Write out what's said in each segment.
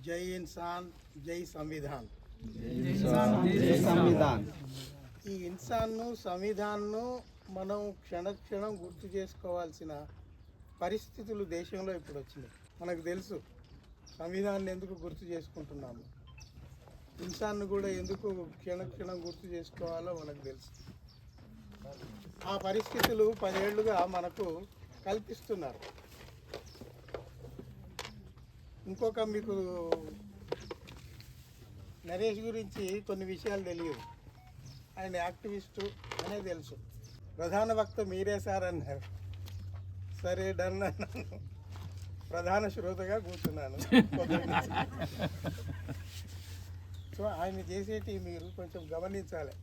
జై ఇన్సాన్ జై సంవిధాన్. ఈ ఇన్సాన్ను సంవిధాన్ను మనం క్షణక్షణం గుర్తు చేసుకోవాల్సిన పరిస్థితులు దేశంలో ఇప్పుడు వచ్చినాయి. మనకు తెలుసు సంవిధాన్ని ఎందుకు గుర్తు చేసుకుంటున్నాము, ఇన్సాన్ను కూడా ఎందుకు క్షణక్షణం గుర్తు చేసుకోవాలో మనకు తెలుసు. ఆ పరిస్థితులు 10 ఏళ్లుగా మనకు కల్పిస్తున్నారు. ఇంకొక మీకు నరేష్ గురించి కొన్ని విషయాలు తెలియదు. ఆయన యాక్టివిస్టు అనే తెలుసు. ప్రధాన వక్త మీరే సార్ అన్నారు. సరే డన్ అన్నాను. ప్రధాన శ్రోతగా కూర్చున్నాను. సో ఆయన చేసేటి మీరు కొంచెం గమనించాలి.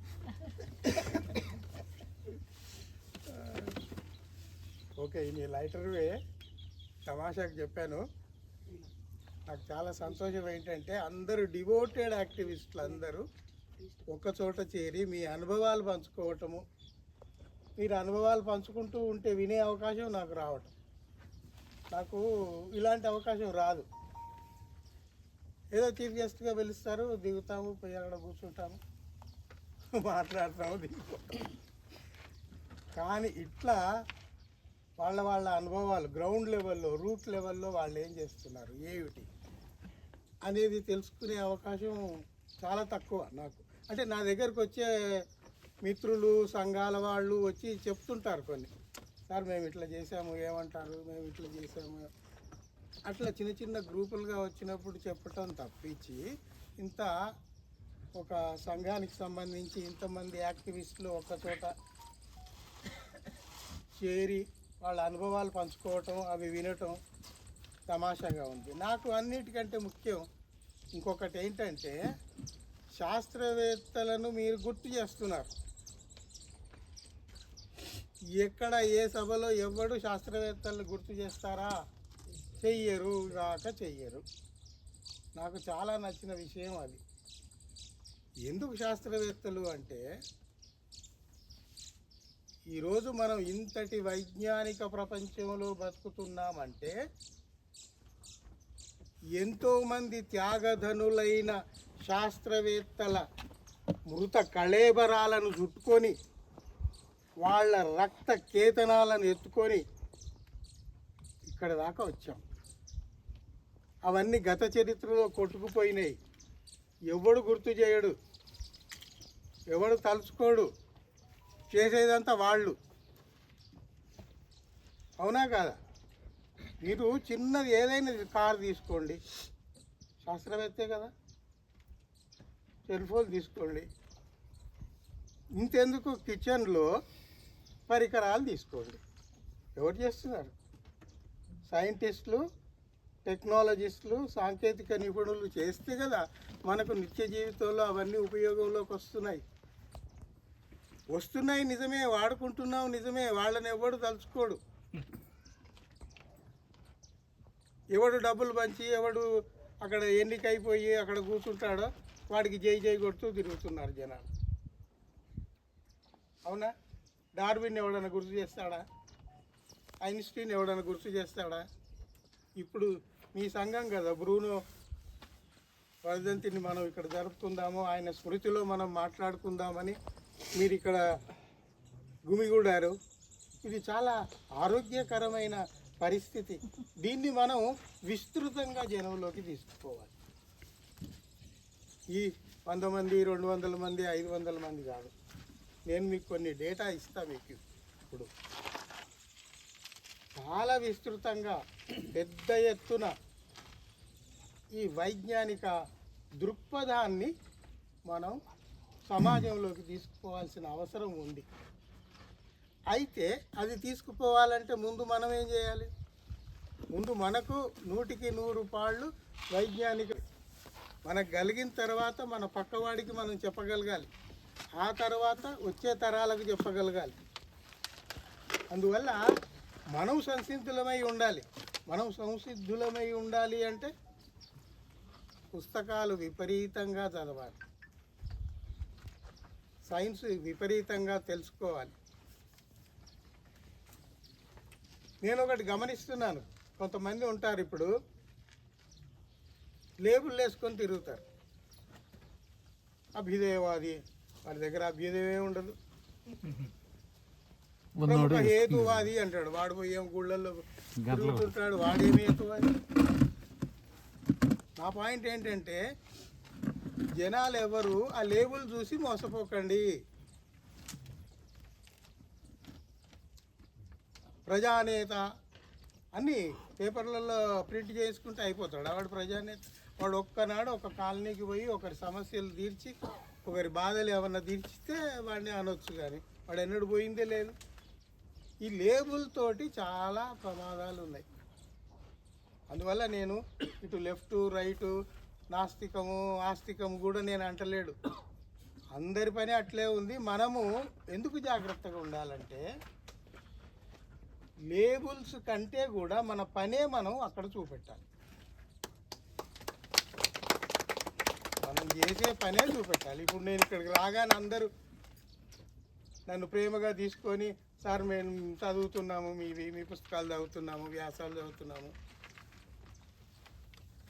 ఓకే, ఈ లైటర్వే తమాషాకు చెప్పాను. నాకు చాలా సంతోషం ఏంటంటే అందరూ డివోటెడ్ యాక్టివిస్టులు అందరూ ఒక చోట చేరి మీ అనుభవాలు పంచుకోవటము, మీరు అనుభవాలు పంచుకుంటూ ఉంటే వినే అవకాశం నాకు రావటం. నాకు ఇలాంటి అవకాశం రాదు. ఏదో చీఫ్ గెస్ట్గా పిలుస్తారు, దిగుతాము, పోయి అక్కడ కూర్చుంటాము, మాట్లాడతాము, దిగిపోతాము. కానీ ఇట్లా వాళ్ళ అనుభవాలు గ్రౌండ్ లెవెల్లో, రూట్ లెవెల్లో వాళ్ళు ఏం చేస్తున్నారు, ఏమిటి అనేది తెలుసుకునే అవకాశం చాలా తక్కువ నాకు. అంటే నా దగ్గరకు వచ్చే మిత్రులు, సంఘాల వాళ్ళు వచ్చి చెప్తుంటారు కొన్ని, సార్ మేము ఇట్లా చేసాము, ఏమంటారు, మేము ఇట్లా చేసాము, అట్లా చిన్న చిన్న గ్రూపులుగా వచ్చినప్పుడు చెప్పటం తప్పించి ఇంత ఒక సంఘానికి సంబంధించి ఇంతమంది యాక్టివిస్టులు ఒక చోట చేరి వాళ్ళ అనుభవాలు పంచుకోవటం, అవి వినటం తమాషాగా ఉంది. నాకు అన్నిటికంటే ముఖ్యం ఇంకొకటి ఏంటంటే శాస్త్రవేత్తలను మీరు గుర్తు చేస్తున్నారు. ఎక్కడ ఏ సభలో ఎవడు శాస్త్రవేత్తలను గుర్తు చేస్తారా? చెయ్యరు. నాకు చాలా నచ్చిన విషయం అది. ఎందుకు శాస్త్రవేత్తలు అంటే ఈరోజు మనం ఇంతటి వైజ్ఞానిక ప్రపంచంలో బతుకుతున్నామంటే ఎంతోమంది త్యాగధనులైన శాస్త్రవేత్తల మృత కళేబరాలను చుట్టుకొని వాళ్ళ రక్త కేతనాలను ఎత్తుకొని ఇక్కడ దాకా వచ్చాం. అవన్నీ గత చరిత్రలో కొట్టుకుపోయినాయి. ఎవడు గుర్తు చేయడు, ఎవడు తలుచుకోడు, చేసేదంతా వాళ్ళు. అవునా కాదా? మీరు చిన్నది ఏదైనా కారు తీసుకోండి, శాస్త్రవేత్తే కదా. సెల్ ఫోన్ తీసుకోండి, ఇంతెందుకు కిచెన్లో పరికరాలు తీసుకోండి, ఎవరు చేస్తున్నారు? సైంటిస్టులు, టెక్నాలజిస్టులు, సాంకేతిక నిపుణులు చేస్తే కదా మనకు నిత్య జీవితంలో అవన్నీ ఉపయోగంలోకి వస్తున్నాయి. నిజమే, వాడుకుంటున్నాం, నిజమే. వాళ్ళని ఎవడు తలుచుకోడు. ఎవడు డబ్బులు పంచి ఎవడు అక్కడ ఎన్నికైపోయి అక్కడ కూర్చుంటాడో వాడికి జై కొడుతూ తిరుగుతున్నారు జనాలు. అవునా? డార్విన్ ఎవడన్నా గుర్తు చేస్తాడా? ఐన్స్టీన్ ఎవడన్నా గుర్తు చేస్తాడా? ఇప్పుడు మీ సంఘం కదా బ్రూనో వర్ధంతిని మనం ఇక్కడ జరుపుకుందాము, ఆయన స్మృతిలో మనం మాట్లాడుకుందామని మీరు ఇక్కడ గుమిగూడారు. ఇది చాలా ఆరోగ్యకరమైన పరిస్థితి. దీన్ని మనం విస్తృతంగా జనంలోకి తీసుకుపోవాలి. ఈ 100 మంది, 200 మంది, 500 మంది కాదు. నేను మీకు కొన్ని డేటా ఇస్తాను. మీకు ఇప్పుడు చాలా విస్తృతంగా పెద్ద ఎత్తున ఈ వైజ్ఞానిక దృక్పథాన్ని మనం సమాజంలోకి తీసుకుపోవాల్సిన అవసరం ఉంది. అయితే అది తీసుకుపోవాలంటే ముందు మనం ఏం చేయాలి? ముందు మనకు 100కి 100 పాళ్ళు వైజ్ఞానిక మనకు కలిగిన తర్వాత మన పక్కవాడికి మనం చెప్పగలగాలి, ఆ తర్వాత వచ్చే తరాలకు చెప్పగలగాలి. అందువల్ల మనం సంసిద్ధులమై ఉండాలి. మనం సంసిద్ధులమై ఉండాలి అంటే పుస్తకాలు విపరీతంగా చదవాలి, సైన్స్ విపరీతంగా తెలుసుకోవాలి. నేను ఒకటి గమనిస్తున్నాను, కొంతమంది ఉంటారు ఇప్పుడు లేబుల్ వేసుకొని తిరుగుతారు. అభ్యుదయవాది, వాడి దగ్గర అభ్యుదయమే ఉండదు. ప్రముఖ హేతువాది అంటాడు, వాడు పోయి ఏం గుళ్ళల్లో తిరుగుతుంటాడు, వాడేమి హేతువాది. నా పాయింట్ ఏంటంటే జనాలు ఎవరు ఆ లేబుల్ చూసి మోసపోకండి. ప్రజానేత అన్నీ పేపర్లలో ప్రింట్ చేసుకుంటే అయిపోతాడు వాడు ప్రజానేత. వాడు ఒక్కనాడు ఒక కాలనీకి పోయి ఒకరి సమస్యలు తీర్చి ఒకరి బాధలు ఏమన్నా తీర్చితే వాడిని అనొచ్చు, కానీ వాడు ఎన్నడూ పోయిందే లేదు. ఈ లేబుల్ తోటి చాలా ప్రమాదాలు ఉన్నాయి. అందువల్ల నేను ఇటు లెఫ్ట్ రైటు నాస్తికము ఆస్తికము కూడా నేను అంటలేడు, అందరి పని అట్లే ఉంది. మనము ఎందుకు జాగ్రత్తగా ఉండాలంటే లేబుల్స్ కంటే కూడా మన పనే మనం అక్కడ చూపెట్టాలి. మనం చేసే పనే చూపెట్టాలి. ఇప్పుడు నేను ఇక్కడికి రాగానే అందరూ నన్ను ప్రేమగా తీసుకొని, సార్ మేము చదువుతున్నాము, మీ పుస్తకాలు చదువుతున్నాము, వ్యాసాలు చదువుతున్నాము,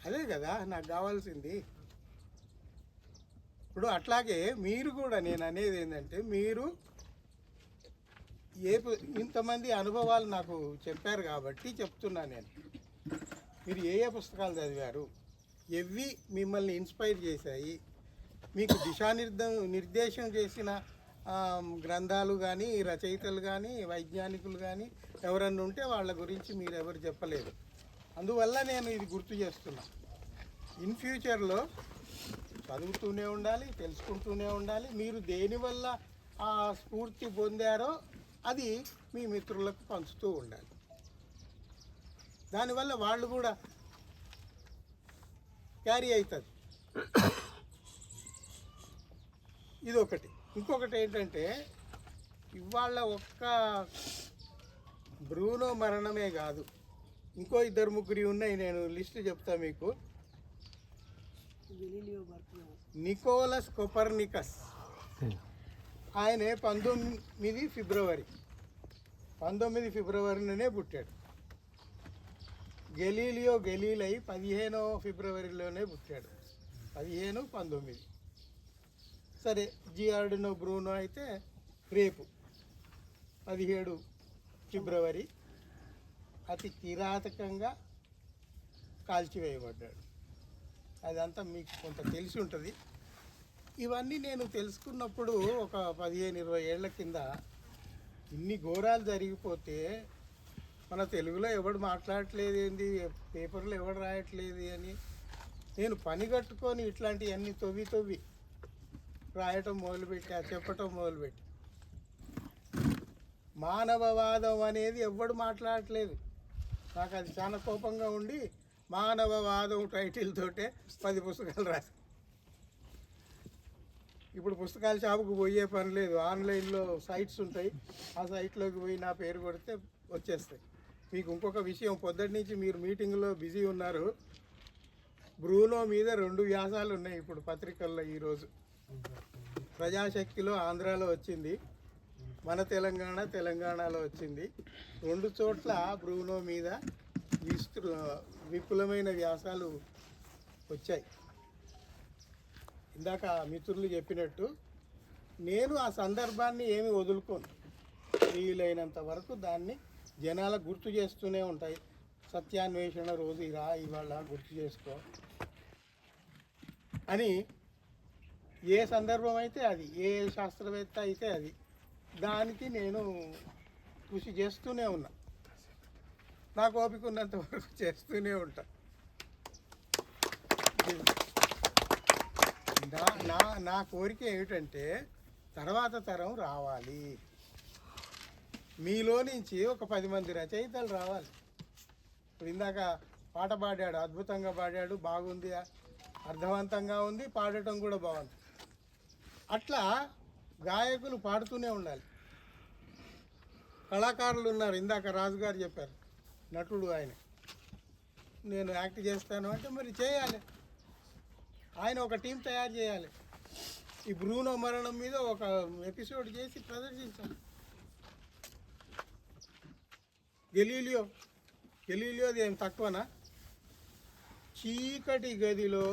అదే కదా నాకు కావాల్సింది. ఇప్పుడు అట్లాగే మీరు కూడా, నేను అనేది ఏంటంటే మీరు ఇంతమంది అనుభవాలు నాకు చెప్పారు కాబట్టి చెప్తున్నా. నేను మీరు ఏ పుస్తకాలు చదివారు, ఎవి మిమ్మల్ని ఇన్స్పైర్ చేశాయి, మీకు నిర్దేశం చేసిన గ్రంథాలు కానీ రచయితలు కానీ వైజ్ఞానికులు కానీ ఎవరన్నా ఉంటే వాళ్ళ గురించి మీరు ఎవరు చెప్పలేదు. అందువల్ల నేను ఇది గుర్తు చేస్తున్నా. ఇన్ ఫ్యూచర్లో చదువుతూనే ఉండాలి, తెలుసుకుంటూనే ఉండాలి. మీరు దేనివల్ల ఆ స్ఫూర్తి పొందారో అది మీ మిత్రులకు పంచుతూ ఉండాలి. దానివల్ల వాళ్ళు కూడా క్యారీ అవుతుంది. ఇదొకటి. ఇంకొకటి ఏంటంటే ఇవాళ ఒక్క బ్రూనో మరణమే కాదు, ఇంకో 2-3 ఉన్నాయి. నేను లిస్ట్ చెప్తా మీకు. నికోలస్ కోపర్నికస్, ఆయనే 19 ఫిబ్రవరిలోనే పుట్టాడు. గెలీలియో గెలీలై 15 ఫిబ్రవరిలోనే పుట్టాడు. 15-19. సరే, జియార్డినో బ్రూనో అయితే రేపు 17 ఫిబ్రవరి అతి కిరాతకంగా కాల్చివేయబడ్డాడు. అదంతా మీకు కొంత తెలిసి ఉంటుంది. ఇవన్నీ నేను తెలుసుకున్నప్పుడు ఒక 15-20 ఏళ్ల కింద ఇన్ని ఘోరాలు జరిగిపోతే మన తెలుగులో ఎవడు మాట్లాడట్లేదు ఏంది, పేపర్లో ఎవడు రాయట్లేదు అని నేను పని కట్టుకొని ఇట్లాంటివన్నీ తవ్వి రాయటం మొదలుపెట్టా, చెప్పటం మొదలుపెట్టి. మానవవాదం అనేది ఎవ్వడు మాట్లాడట్లేదు. నాకు అది చాలా కోపంగా ఉండి మానవవాదం టైటిల్ తోటే 10 పుస్తకాలు రాసి, ఇప్పుడు పుస్తకాల షాపుకు పోయే పని లేదు. ఆన్లైన్లో సైట్స్ ఉంటాయి, ఆ సైట్లోకి పోయి నా పేరు కొడితే వచ్చేస్తాయి. మీకు ఇంకొక విషయం, పొద్దుటి నుంచి మీరు మీటింగ్లో బిజీ ఉన్నారు. బ్రూనో మీద 2 వ్యాసాలు ఉన్నాయి ఇప్పుడు పత్రికల్లో. ఈరోజు ప్రజాశక్తిలో ఆంధ్రాలో వచ్చింది, మన తెలంగాణలో వచ్చింది. 2 చోట్ల బ్రూనో మీద విపులమైన వ్యాసాలు వచ్చాయి. ఇందాక మిత్రులు చెప్పినట్టు నేను ఆ సందర్భాన్ని ఏమి వదులుకోను. వీలైనంత వరకు దాన్ని జనాలకు గుర్తు చేస్తూనే ఉంటాయి. సత్యాన్వేషణ రోజు ఇవాళ గుర్తు చేసుకో అని, ఏ సందర్భం అయితే అది, ఏ శాస్త్రవేత్త అయితే అది, దానికి నేను కృషి చేస్తూనే ఉన్నా. నాకు ఓపిక ఉన్నంత వరకు చేస్తూనే ఉంటా. నా కోరిక ఏమిటంటే తర్వాత తరం రావాలి, మీలో నుంచి ఒక 10 మంది రచయితలు రావాలి. ఇప్పుడు ఇందాక పాట పాడాడు, అద్భుతంగా పాడాడు, బాగుంది, అర్థవంతంగా ఉంది, పాడటం కూడా బాగుంది. అట్లా గాయకులు పాడుతూనే ఉండాలి. కళాకారులు ఉన్నారు, ఇందాక రాజుగారు చెప్పారు, నటుడు ఆయన, నేను యాక్ట్ చేస్తాను అంటే మరి చేయాలి. ఆయన ఒక టీం తయారు చేయాలి. ఈ బ్రూనో మరణం మీద ఒక ఎపిసోడ్ చేసి ప్రదర్శించాలి. గెలీలియోది ఏం తక్కువనా? చీకటి గదిలో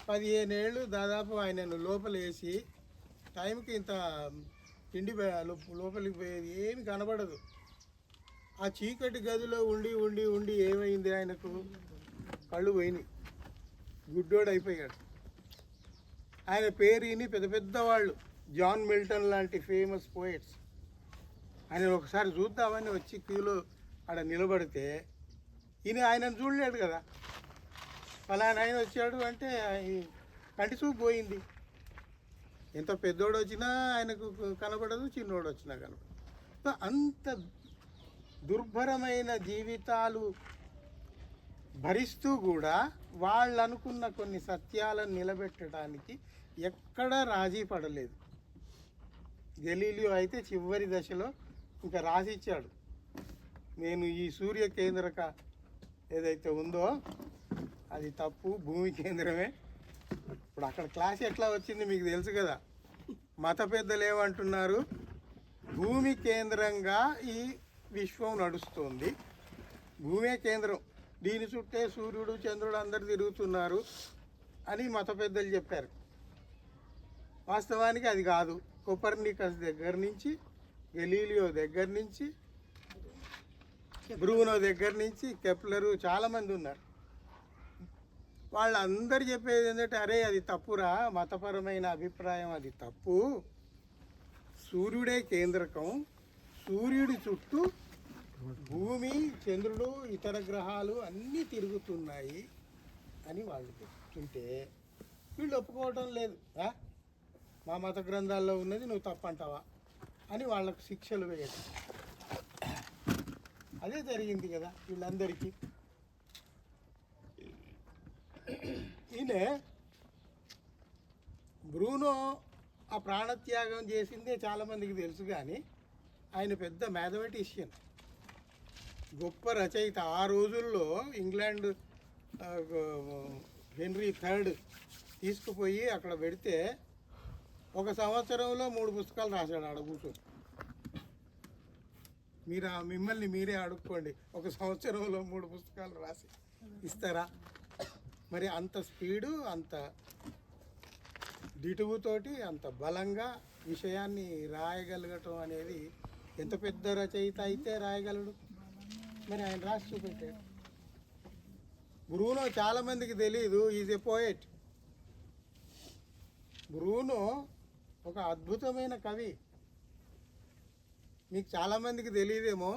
15 ఏళ్ళు దాదాపు ఆయనను లోపలేసి టైంకి ఇంత తిండి లోపలికి పోయేది ఏమి కనబడదు. ఆ చీకటి గదిలో ఉండి ఉండి ఉండి ఏమైంది, ఆయనకు కళ్ళు పోయినాయి, గుడ్డోడు అయిపోయాడు. ఆయన పేరు విని పెద్ద పెద్ద వాళ్ళు, జాన్ మిల్టన్ లాంటి ఫేమస్ పోయిట్స్ ఆయన ఒకసారి చూద్దామని వచ్చి క్యూలో ఆడ నిలబడితే ఆయనను చూడలేడు కదా. ఫలానా ఆయన వచ్చాడు అంటే కంటి చూపు పోయింది. ఎంత పెద్దోడు వచ్చినా ఆయనకు కనబడదు, చిన్నోడు వచ్చినా కనబడదు. అంత దుర్భరమైన జీవితాలు భరిస్తూ కూడా వాళ్ళు అనుకున్న కొన్ని సత్యాలను నిలబెట్టడానికి ఎక్కడా రాజీ పడలేదు. గెలీలియో అయితే చివరి దశలో ఇంకా రాసిచ్చాడు, నేను ఈ సూర్య కేంద్రక ఏదైతే ఉందో అది తప్పు, భూమి కేంద్రమే. ఇప్పుడు అక్కడ క్లాస్ ఎట్లా వచ్చింది మీకు తెలుసు కదా. మత పెద్దలు ఏమంటున్నారు, భూమి కేంద్రంగా ఈ విశ్వం నడుస్తుంది, భూమే కేంద్రం, దీని చుట్టే సూర్యుడు చంద్రుడు అందరు తిరుగుతున్నారు అని మత పెద్దలు చెప్పారు. వాస్తవానికి అది కాదు. కోపర్నికస్ దగ్గర నుంచి, గెలీలియో దగ్గర నుంచి, బ్రూనో దగ్గర నుంచి, కెప్లరు, చాలామంది ఉన్నారు. వాళ్ళందరూ చెప్పేది ఏంటంటే, అరే అది తప్పురా, మతపరమైన అభిప్రాయం అది తప్పు, సూర్యుడే కేంద్రకం, సూర్యుడి చుట్టూ భూమి చంద్రుడు ఇతర గ్రహాలు అన్నీ తిరుగుతున్నాయి అని వాళ్ళు చెప్తుంటే వీళ్ళు ఒప్పుకోవటం లేదు. మా మత గ్రంథాల్లో ఉన్నది నువ్వు తప్పంటావా అని వాళ్ళకు శిక్షలు వేయడం. అదే జరిగింది కదా వీళ్ళందరికీ. ఈయన బ్రూనో ఆ ప్రాణత్యాగం చేసిందే చాలామందికి తెలుసు, కానీ ఆయన పెద్ద మ్యాథమెటిషియన్, గొప్ప రచయిత. ఆ రోజుల్లో ఇంగ్లాండ్ హెన్రీ III తీసుకుపోయి అక్కడ పెడితే 1 సంవత్సరంలో 3 పుస్తకాలు రాశాడు ఆడ కూర్చొని. మిమ్మల్ని మీరే అడుక్కోండి, 1 సంవత్సరంలో 3 పుస్తకాలు రాసి ఇస్తారా? మరి అంత స్పీడు, అంత దిటువుతోటి, అంత బలంగా విషయాన్ని రాయగలగటం అనేది, ఎంత పెద్ద రచయిత అయితే రాయగలడు. మరి ఆయన రాసి చూపెట్టాడు. బ్రూనో చాలామందికి తెలియదు, ఈజ్ ఎ పోయెట్. బ్రూనో ఒక అద్భుతమైన కవి. మీకు చాలామందికి తెలియదేమో,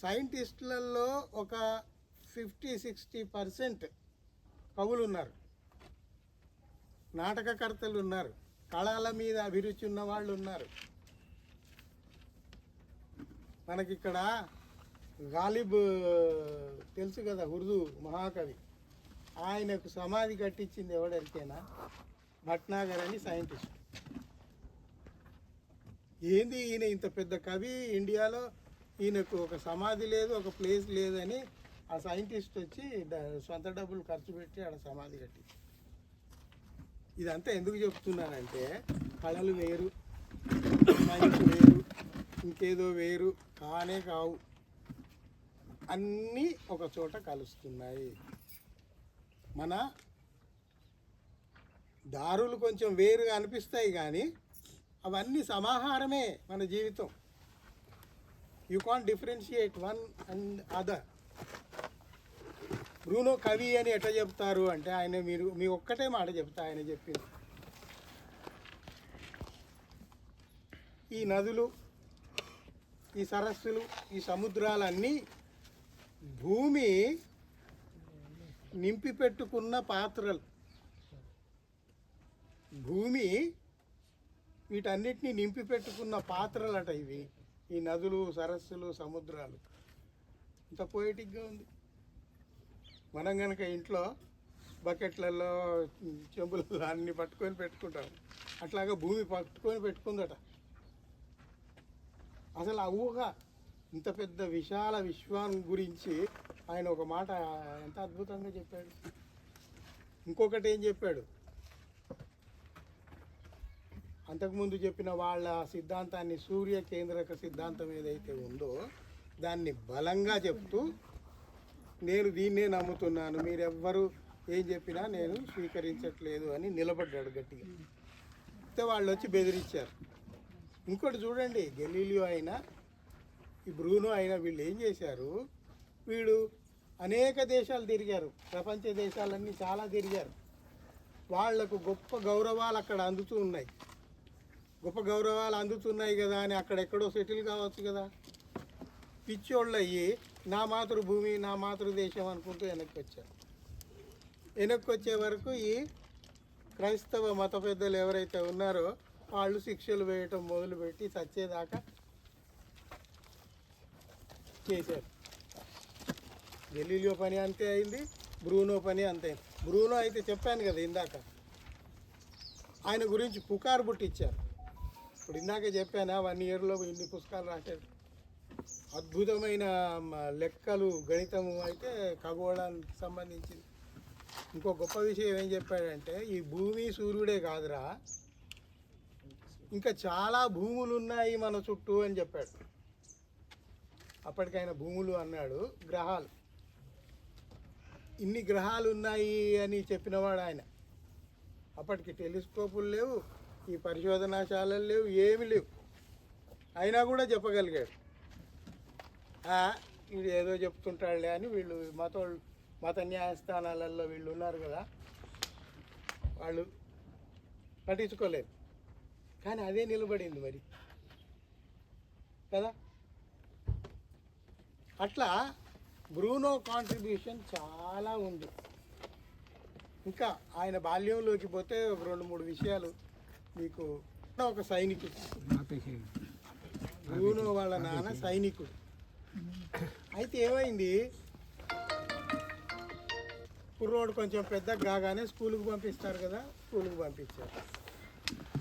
సైంటిస్టులలో ఒక 50-60% కవులు ఉన్నారు, నాటకకర్తలు ఉన్నారు, కళల మీద అభిరుచి ఉన్న వాళ్ళు ఉన్నారు. మనకిక్కడ గాలిబ్ తెలుసు కదా, ఉర్దూ మహాకవి, ఆయనకు సమాధి కట్టించింది ఎవడెరికైనా? భట్నాగర్ అని సైంటిస్ట్. ఏంది ఈయన ఇంత పెద్ద కవి, ఇండియాలో ఈయనకు ఒక సమాధి లేదు, ఒక ప్లేస్ లేదని ఆ సైంటిస్ట్ వచ్చి సొంత డబ్బులు ఖర్చు పెట్టి ఆడ సమాధి కట్టించి. ఇదంతా ఎందుకు చెప్తున్నానంటే, కళలు వేరు, సైన్స్ వేరు, ఇంకేదో వేరు కానే కావు, అన్నీ ఒక చోట కలుస్తున్నాయి. మన దారులు కొంచెం వేరుగా అనిపిస్తాయి కానీ అవన్నీ సమాహారమే మన జీవితం. You can't differentiate one and other. Bruno కవి అని ఎట్లా చెప్తారు అంటే, ఆయన మీ ఒక్కటే మాట చెప్తా ఆయన చెప్పింది, ఈ నదులు, ఈ సరస్సులు, ఈ సముద్రాలన్నీ భూమి నింపి పెట్టుకున్న పాత్రలు. భూమి వీటన్నిటినీ నింపి పెట్టుకున్న పాత్రలట ఇవి, ఈ నదులు, సరస్సులు, సముద్రాలు. ఇంత పోయిటిక్గా ఉంది. మనం కనుక ఇంట్లో బకెట్లలో, చెంబులలో అన్ని పట్టుకొని పెట్టుకుంటాం, అట్లాగా భూమి పట్టుకొని పెట్టుకుందట. అసలు ఆ ఊహ, ఇంత పెద్ద విశాల విశ్వం గురించి ఆయన ఒక మాట ఎంత అద్భుతంగా చెప్పాడు. ఇంకొకటి ఏం చెప్పాడు, అంతకుముందు చెప్పిన వాళ్ళ సిద్ధాంతాన్ని, సూర్య కేంద్రక సిద్ధాంతం ఏదైతే ఉందో దాన్ని బలంగా చెప్తూ, నేను దీన్నే నమ్ముతున్నాను, మీరెవ్వరు ఏం చెప్పినా నేను స్వీకరించట్లేదు అని నిలబడ్డాడు గట్టిగా. అయితే వాళ్ళు వచ్చి బెదిరించారు. ఇంకోటి చూడండి, గెలీలియో అయినా ఈ బ్రూనో అయినా వీళ్ళు ఏం చేశారు, వీడు అనేక దేశాలు తిరిగారు, ప్రపంచ దేశాలన్నీ చాలా తిరిగారు. వాళ్లకు గొప్ప గౌరవాలు అక్కడ అందుతూ ఉన్నాయి. గొప్ప గౌరవాలు అందుతున్నాయి కదా అని అక్కడెక్కడో సెటిల్ కావచ్చు కదా. పిచ్చోళ్ళు అయ్యి నా మాతృభూమి నా మాతృదేశం అనుకుంటూ వెనక్కి వచ్చారు. వెనక్కి వచ్చే వరకు ఈ క్రైస్తవ మత పెద్దలు ఎవరైతే ఉన్నారో వాళ్ళు శిక్షలు వేయటం మొదలుపెట్టి చచ్చేదాకా చేశారు. గెలీలియో పని అంతే అయింది, బ్రూనో పని అంతే. బ్రూనో అయితే చెప్పాను కదా ఇందాక, ఆయన గురించి పుకారు పుట్టించారు. ఇప్పుడు ఇందాక చెప్పాను 1 ఇయర్లో ఇన్ని పుస్తకాలు రాశాడు. అద్భుతమైన లెక్కలు, గణితము అయితే ఖగోళానికి సంబంధించింది. ఇంకో గొప్ప విషయం ఏం చెప్పాడంటే, ఈ భూమి సూర్యుడే కాదురా, ఇంకా చాలా భూములు ఉన్నాయి మన చుట్టూ అని చెప్పాడు. అప్పటికైనా భూములు అన్నాడు, గ్రహాలు. ఇన్ని గ్రహాలు ఉన్నాయి అని చెప్పినవాడు ఆయన. అప్పటికి టెలిస్కోపులు లేవు, ఈ పరిశోధనాశాలలు లేవు, ఏమి లేవు. అయినా కూడా చెప్పగలిగాడు. వీడు ఏదో చెప్తుంటాడులే అని వీళ్ళు మత న్యాయస్థానాలలో వీళ్ళు ఉన్నారు కదా, వాళ్ళు పట్టించుకోలేదు. కానీ అదే నిలబడింది మరి కదా. అట్లా బ్రూనో కాంట్రిబ్యూషన్ చాలా ఉంది. ఇంకా ఆయన బాల్యంలోకి పోతే 2-3 విషయాలు మీకు. ఒక సైనికుడు, బ్రూనో వాళ్ళ నాన్న సైనికుడు. అయితే ఏమైంది, కుర్రోడు కొంచెం పెద్దగా కాగానే స్కూల్కి పంపిస్తారు కదా, స్కూల్కి పంపించారు.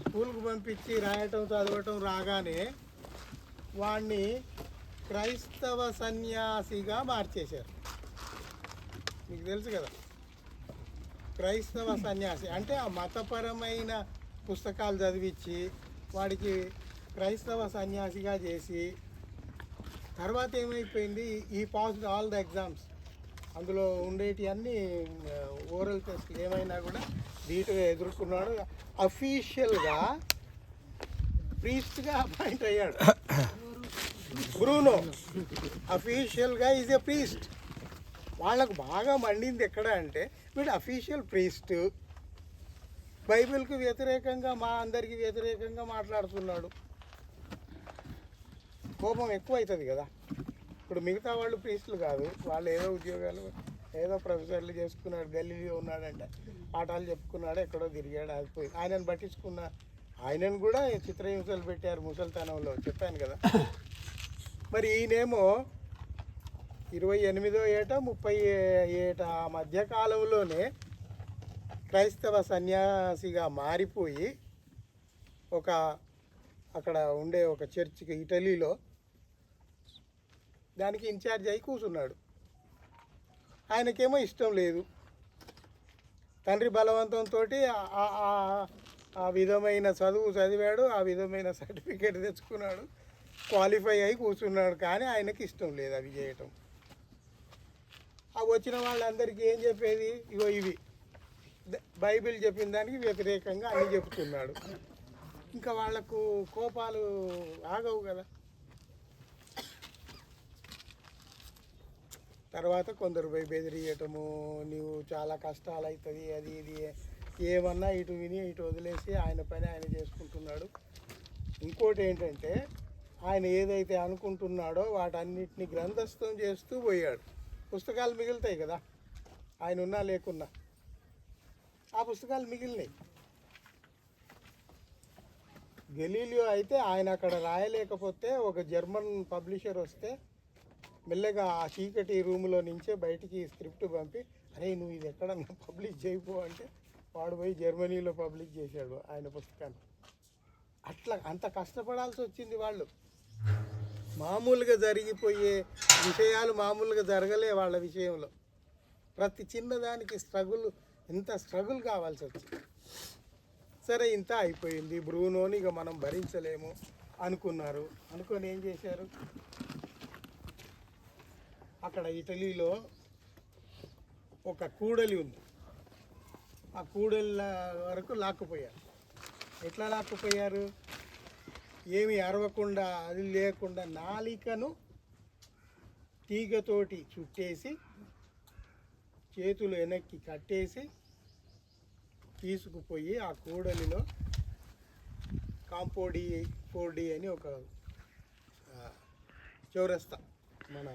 స్కూల్కి పంపించి రాయటం చదవటం రాగానే వాడిని క్రైస్తవ సన్యాసిగా మార్చేశారు. మీకు తెలుసు కదా, క్రైస్తవ సన్యాసి అంటే ఆ మతపరమైన పుస్తకాలు చదివించి వాడికి క్రైస్తవ సన్యాసిగా చేసి, తర్వాత ఏమైపోయింది, ఈ పాస్డ్ ఆల్ ద ఎగ్జామ్స్, అందులో ఉండేటి అన్నీ ఓరల్ టెస్ట్లు ఏమైనా కూడా ధీటుగా ఎదుర్కొన్నాడు. అఫీషియల్గా ప్రీస్ట్గా అపాయింట్ అయ్యాడు బ్రూనో. అఫీషియల్గా ఈజ్ ఎ ప్రీస్ట్. వాళ్ళకు బాగా మండింది ఎక్కడ అంటే, వీడు అఫీషియల్ ప్రీస్ట్, బైబిల్కి వ్యతిరేకంగా అందరికీ వ్యతిరేకంగా మాట్లాడుతున్నాడు. కోపం ఎక్కువ అవుతుంది కదా. ఇప్పుడు మిగతా వాళ్ళు ప్రీస్టులు కాదు, వాళ్ళు ఏదో ఉద్యోగాలు ఏదో ప్రొఫెసర్లు చేసుకున్నాడు, గల్లీలో ఉన్నాడంటే పాఠాలు చెప్పుకున్నాడు, ఎక్కడో తిరిగాడు, ఆగిపోయి ఆయనను పట్టించుకున్న. ఆయనను కూడా చిత్రహింసలు పెట్టారు ముసలితనంలో, చెప్పాను కదా. మరి ఈయనేమో 28వ ఏట 30 ఏట ఆ మధ్యకాలంలోనే క్రైస్తవ సన్యాసిగా మారిపోయి అక్కడ ఉండే ఒక చర్చికి ఇటలీలో దానికి ఇన్ఛార్జ్ అయి కూర్చున్నాడు. ఆయనకేమో ఇష్టం లేదు. తండ్రి బలవంతంతో ఆ విధమైన చదువు చదివాడు, ఆ విధమైన సర్టిఫికేట్ తెచ్చుకున్నాడు, క్వాలిఫై అయి కూర్చున్నాడు. కానీ ఆయనకి ఇష్టం లేదు అవి చేయటం. ఆ వచ్చిన వాళ్ళందరికీ ఏం చెప్పేది, ఇగో ఇవి బైబిల్ చెప్పిన దానికి వ్యతిరేకంగా అన్నీ చెప్తున్నాడు. ఇంకా వాళ్లకు కోపాలు ఆగవు కదా. తర్వాత కొందరు పోయి బెదిరియటము, నీవు చాలా కష్టాలు అవుతుంది, అది ఇది ఏమన్నా ఇటు విని ఇటు వదిలేసి ఆయన పని ఆయన చేసుకుంటున్నాడు. ఇంకోటి ఏంటంటే, ఆయన ఏదైతే అనుకుంటున్నాడో వాటన్నిటిని గ్రంథస్థం చేస్తూ పోయాడు. పుస్తకాలు మిగులుతాయి కదా, ఆయన ఉన్నా లేకున్నా ఆ పుస్తకాలు మిగిలినాయి. గెలీలియో అయితే ఆయన అక్కడ రాయలేకపోతే ఒక జర్మన్ పబ్లిషర్ వస్తే మెల్లగా ఆ చీకటి రూములో నుంచే బయటికి స్క్రిప్ట్ పంపి, అరే నువ్వు ఇది ఎక్కడన్నా పబ్లిష్ చేయపో అంటే వాడు పోయి జర్మనీలో పబ్లిష్ చేశాడు ఆయన పుస్తకాన్ని. అట్లా అంత కష్టపడాల్సి వచ్చింది. వాళ్ళు మామూలుగా జరిగిపోయే విషయాలు మామూలుగా జరగలే వాళ్ళ విషయంలో. ప్రతి చిన్నదానికి ఎంత స్ట్రగుల్ కావాల్సి వచ్చింది. సరే ఇంత అయిపోయింది, బ్రూనోని ఇక మనం భరించలేము అనుకున్నారు. అనుకొని ఏం చేశారు, అక్కడ ఇటలీలో ఒక కూడలి ఉంది. ఆ కూడళ్ళ వరకు లాక్కుపోయారు. ఎట్లా లాక్కుపోయారు? ఏమి అరవకుండా అది లేకుండా నాలికను తీగతోటి చుట్టేసి చేతులు వెనక్కి కట్టేసి తీసుకుపోయి ఆ కూడలిలో కాంపౌండ్ 4D అని ఒక చౌరస్తా మన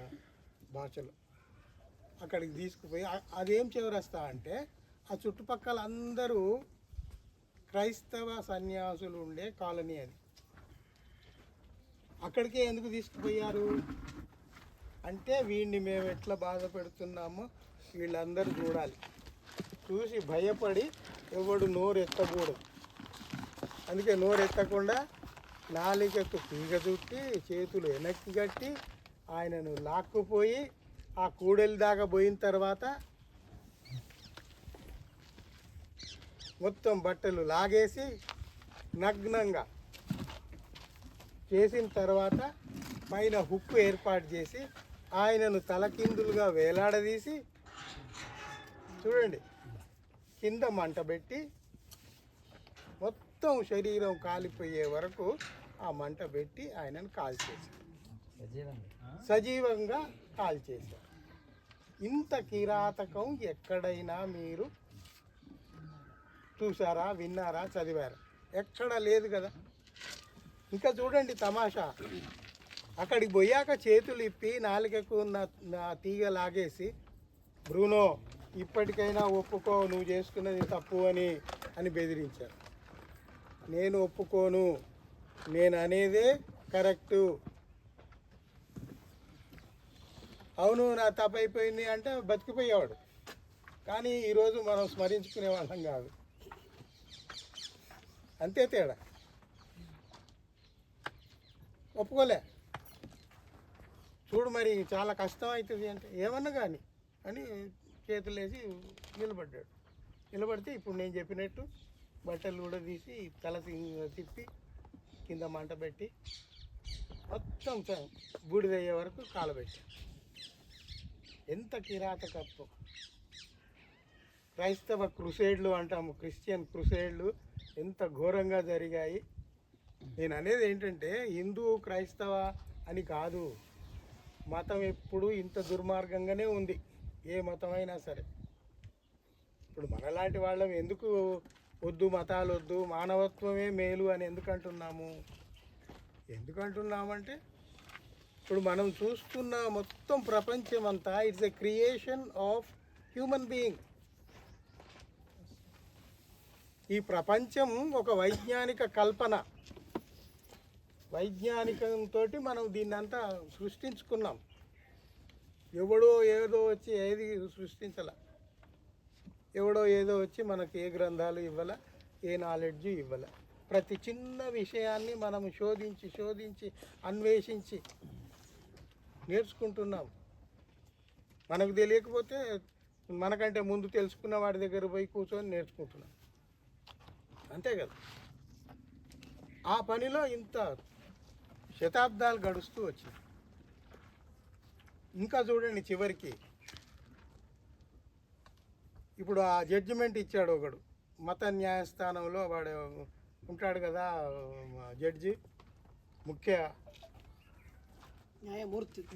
భాషలో, అక్కడికి తీసుకుపోయి అదేం చౌరస్తా అంటే ఆ చుట్టుపక్కల అందరూ క్రైస్తవ సన్యాసులు ఉండే కాలనీ అది. అక్కడికే ఎందుకు తీసుకుపోయారు అంటే వీడిని మేము ఎట్లా బాధ పెడుతున్నామో వీళ్ళందరూ చూడాలి, చూసి భయపడి ఎవడు నోరు ఎత్తకూడదు. అందుకే నోరు ఎత్తకుండా నాలికకు తీగ చుట్టి చేతులు వెనక్కి కట్టి ఆయనను లాక్కుపోయి ఆ కూడలి దాకా పోయిన తర్వాత మొత్తం బట్టలు లాగేసి నగ్నంగా చేసిన తర్వాత పైన హుక్కు ఏర్పాటు చేసి ఆయనను తలకిందులుగా వేలాడదీసి చూడండి కింద మంట పెట్టి మొత్తం శరీరం కాలిపోయే వరకు ఆ మంట పెట్టి ఆయనను కాల్చేశారు, సజీవంగా కాల్చేశారు. ఇంత కిరాతకం ఎక్కడైనా మీరు చూసారా, విన్నారా, చదివారా? ఎక్కడ లేదు కదా. ఇంకా చూడండి తమాషా, అక్కడికి పోయాక చేతులు ఇప్పి నాలుకకు ఉన్న తీగ లాగేసి బ్రూనో ఇప్పటికైనా ఒప్పుకో, నువ్వు చేసుకున్నది తప్పు అని బెదిరించారు. నేను ఒప్పుకోను, నేను అనేదే కరెక్టు, అవును నా తప్పు అయిపోయింది అంటే బతికిపోయేవాడు. కానీ ఈరోజు మనం స్మరించుకునే వాళ్ళం కాదు, అంతే తేడా. ఒప్పుకోలే, చూడు మరి చాలా కష్టం అవుతుంది అంటే ఏమన్నా కానీ అని చేతులేసి నిలబడ్డాడు. నిలబడితే ఇప్పుడు నేను చెప్పినట్టు బట్టలు కూడా తీసి తల తిప్పి కింద మంట పెట్టి మొత్తం బూడిదయ్యే వరకు కాలబెట్టాడు. ఎంత కిరాతకత్వం! క్రైస్తవ క్రుసేడ్లు అంటాము, క్రిస్టియన్ క్రుసేడ్లు ఎంత ఘోరంగా జరిగాయి. నేను అనేది ఏంటంటే హిందూ క్రైస్తవ అని కాదు, మతం ఎప్పుడు ఇంత దుర్మార్గంగానే ఉంది, ఏ మతమైనా సరే. ఇప్పుడు మనలాంటి వాళ్ళం ఎందుకు వద్దు, మతాలు వద్దు, మానవత్వమే మేలు అని ఎందుకంటున్నామంటే ఇప్పుడు మనం చూస్తున్న మొత్తం ప్రపంచం అంతా it's a creation of human being. ఈ ప్రపంచం ఒక వైజ్ఞానిక కల్పన, వైజ్ఞానికంతో మనం దీన్నంతా సృష్టించుకున్నాం. ఎవడో ఏదో వచ్చి ఏది సృష్టించాల, ఎవడో ఏదో వచ్చి మనకి ఏ గ్రంథాలు ఇవ్వాల, ఏ నాలెడ్జ్ ఇవ్వాల. ప్రతి చిన్న విషయాన్ని మనం శోధించి అన్వేషించి నేర్చుకుంటున్నాం. మనకు తెలియకపోతే మనకంటే ముందు తెలుసుకున్న వాడి దగ్గర పోయి కూర్చొని నేర్చుకుంటున్నాం, అంతే కదా. ఆ పనిలో ఇంత శతాబ్దాలు గడుస్తూ వచ్చింది. ఇంకా చూడండి చివరికి ఇప్పుడు ఆ జడ్జిమెంట్ ఇచ్చాడు ఒకడు, మత న్యాయస్థానంలో వాడు ఉంటాడు కదా జడ్జి, ముఖ్య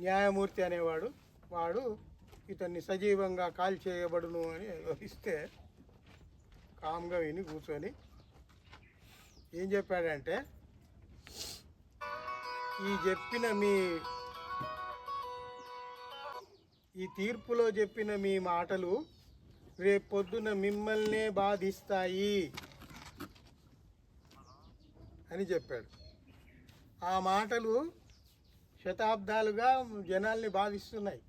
న్యాయమూర్తి అనేవాడు, వాడు ఇతన్ని సజీవంగా కాల్ చేయబడును అని ఇస్తే కామ్గా విని కూర్చొని ఏం చెప్పాడంటే, ఈ తీర్పులో చెప్పిన మీ మాటలు రేపొద్దున మిమ్మల్నే బాధిస్తాయి అని చెప్పాడు. ఆ మాటలు శతాబ్దాలుగా జనాల్ని బాధిస్తున్నాయి.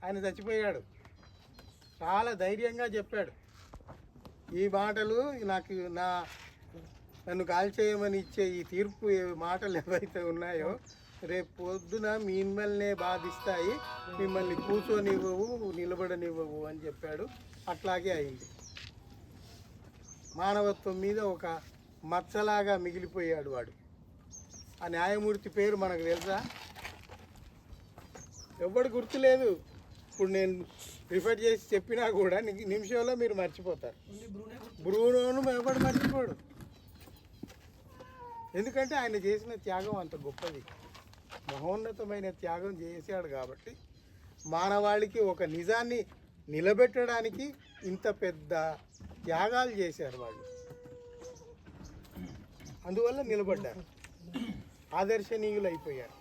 ఆయన చచ్చిపోయాడు, చాలా ధైర్యంగా చెప్పాడు, ఈ మాటలు నన్ను కాల్చేయమని ఇచ్చే ఈ తీర్పు మాటలు ఏవైతే ఉన్నాయో రేపు పొద్దున మిమ్మల్నే బాధిస్తాయి, మిమ్మల్ని కూర్చొనివ్వవు, నిలబడనివ్వవు అని చెప్పాడు. అట్లాగే అయింది. మానవత్వం మీద ఒక మచ్చలాగా మిగిలిపోయాడు వాడు. ఆ న్యాయమూర్తి పేరు మనకు తెలుసా? ఎవడు గుర్తులేదు. ఇప్పుడు నేను రిఫర్ చేసి చెప్పినా కూడా నిమిషంలో మీరు మర్చిపోతారు. బ్రూనోను ఎవడు మర్చిపోడు, ఎందుకంటే ఆయన చేసిన త్యాగం అంత గొప్పది, మహోన్నతమైన త్యాగం చేశాడు. కాబట్టి మానవాళికి ఒక నిజాన్ని నిలబెట్టడానికి ఇంత పెద్ద త్యాగాలు చేశారు వాళ్ళు, అందువల్ల నిలబడ్డారు, ఆదర్శనీయులు అయిపోయారు,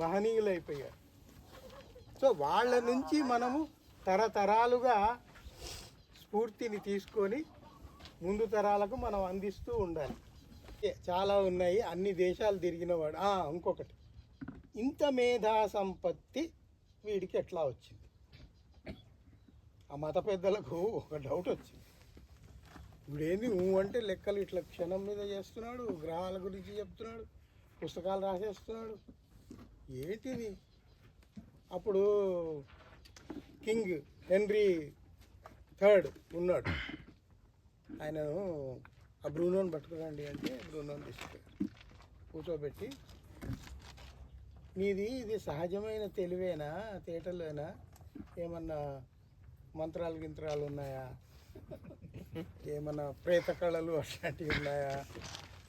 మహనీయులు అయిపోయారు. సో వాళ్ళ నుంచి మనము తరతరాలుగా స్ఫూర్తిని తీసుకొని ముందు తరాలకు మనం అందిస్తూ ఉండాలి. చాలా ఉన్నాయి, అన్ని దేశాలు తిరిగినవాడు. ఇంకొకటి, ఇంత మేధా సంపత్తి వీడికి ఎట్లా వచ్చింది? ఆ మత పెద్దలకు ఒక డౌట్ వచ్చింది. ఇప్పుడేంది అంటే లెక్కలు ఇట్లా క్షణం మీద చేస్తున్నాడు, గ్రహాల గురించి చెప్తున్నాడు, పుస్తకాలు రాసేస్తున్నాడు, ఏంటిది? అప్పుడు కింగ్ హెన్రీ III ఉన్నాడు, ఆయనను ఆ బ్రూనోని పట్టుకురండి అంటే బ్రూనోని తీసుకుపోయారు, కూర్చోబెట్టి ఇది సహజమైన తెలివేనా, తేటలేనా, ఏమన్నా మంత్రాలు గింత్రాలు ఉన్నాయా, ఏమన్నా ప్రేత కళలు అట్లాంటివి ఉన్నాయా?